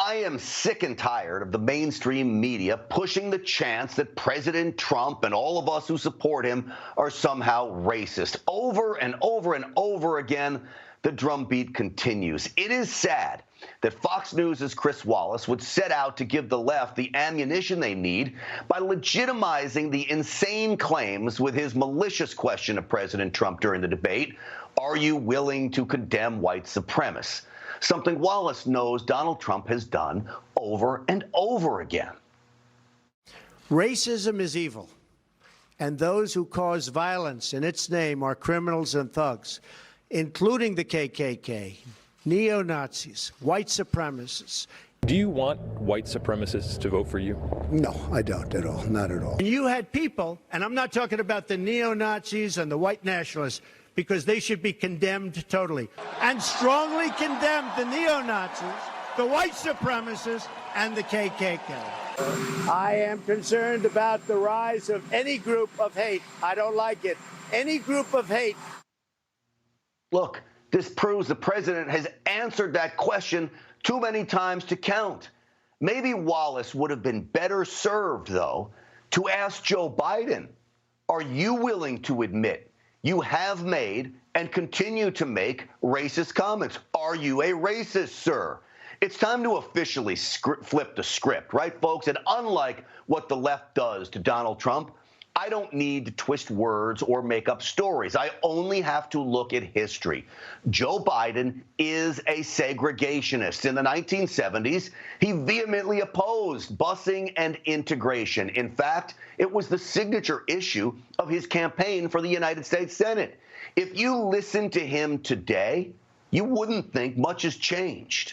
I am sick and tired of the mainstream media pushing the chants that President Trump and all of us who support him are somehow racist. Over and over and over again, the drumbeat continues. It is sad that Fox News' Chris Wallace would set out to give the left the ammunition they need by legitimizing the insane claims with his malicious question of President Trump during the debate, "Are you willing to condemn white supremacists?" Something Wallace knows Donald Trump has done over and over again. Racism is evil, and those who cause violence in its name are criminals and thugs, including the KKK, neo-Nazis, white supremacists. Do you want white supremacists to vote for you? No, I don't at all, not at all. You had people, and I'm not talking about the neo-Nazis and the white nationalists, because they should be condemned totally, and strongly condemned the neo-Nazis, the white supremacists, and the KKK. I am concerned about the rise of any group of hate. I don't like it. Any group of hate. Look, this proves the president has answered that question too many times to count. Maybe Wallace would have been better served, though, to ask Joe Biden, are you willing to admit you have made and continue to make racist comments? Are you a racist, sir? It's time to officially flip the script, right, folks? And unlike what the left does to Donald Trump, I don't need to twist words or make up stories. I only have to look at history. Joe Biden is a segregationist. In the 1970s, he vehemently opposed busing and integration. In fact, it was the signature issue of his campaign for the United States Senate. If you listen to him today, you wouldn't think much has changed.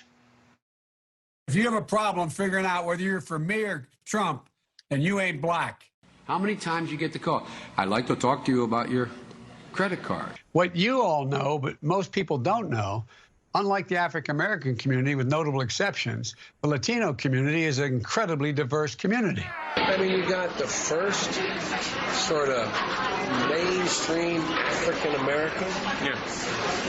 If you have a problem figuring out whether you're for me or Trump and you ain't black, how many times you get the call? I'd like to talk to you about your credit card. what you all know, but most people don't know, unlike the African-American community, with notable exceptions, the Latino community is an incredibly diverse community. I mean, you got the first sort of mainstream African-American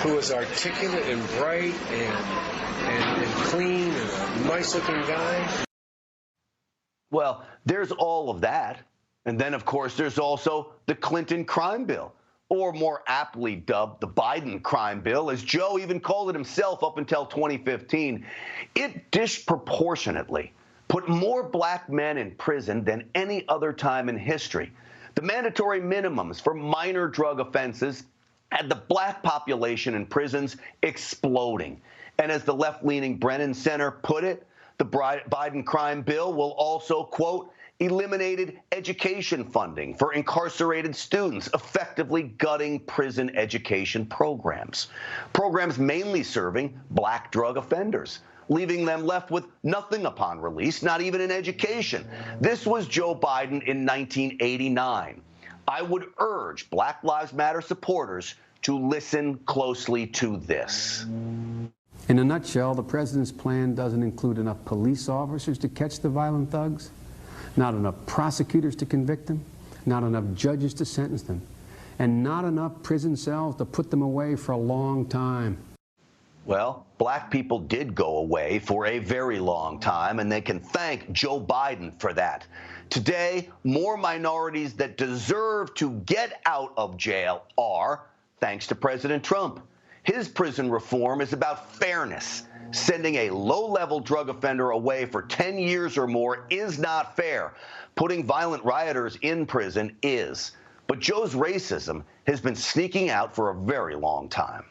who is articulate and bright and clean and a nice-looking guy. Well, there's all of that. And then, of course, there's also the Clinton crime bill, or more aptly dubbed the Biden crime bill, as Joe even called it himself up until 2015. It disproportionately put more black men in prison than any other time in history. The mandatory minimums for minor drug offenses had the black population in prisons exploding. And as the left-leaning Brennan Center put it, the Biden crime bill will also, quote, eliminated education funding for incarcerated students, effectively gutting prison education programs. Programs mainly serving black drug offenders, leaving them left with nothing upon release, not even an education. This was Joe Biden in 1989. I would urge Black Lives Matter supporters to listen closely to this. In a nutshell, the president's plan doesn't include enough police officers to catch the violent thugs, not enough prosecutors to convict them, not enough judges to sentence them, and not enough prison cells to put them away for a long time. Well, black people did go away for a very long time, and they can thank Joe Biden for that. Today, more minorities that deserve to get out of jail are, thanks to President Trump. His prison reform is about fairness. Sending a low-level drug offender away for 10 years or more is not fair. Putting violent rioters in prison is. But Joe's racism has been sneaking out for a very long time.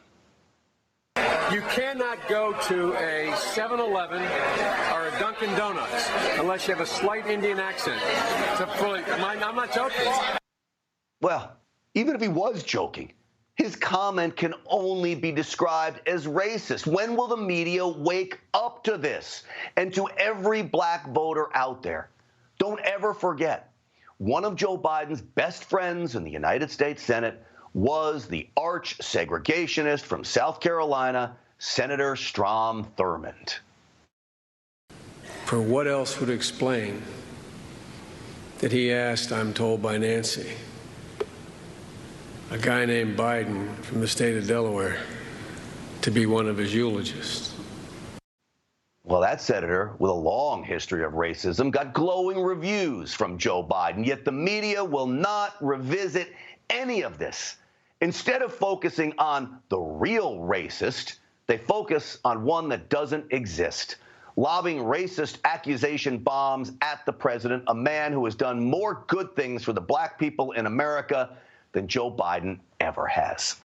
You cannot go to a 7-Eleven or a Dunkin' Donuts unless you have a slight Indian accent. I'm not joking. Well, even if he was joking, his comment can only be described as racist. When will the media wake up to this? And to every black voter out there, don't ever forget, one of Joe Biden's best friends in the United States Senate was the arch segregationist from South Carolina, Senator Strom Thurmond. For what else would explain that he asked, I'm told by Nancy, a guy named Biden from the state of Delaware, to be one of his eulogists? Well, that senator with a long history of racism got glowing reviews from Joe Biden, yet the media will not revisit any of this. Instead of focusing on the real racist, they focus on one that doesn't exist, lobbing racist accusation bombs at the president, a man who has done more good things for the black people in America than Joe Biden ever has.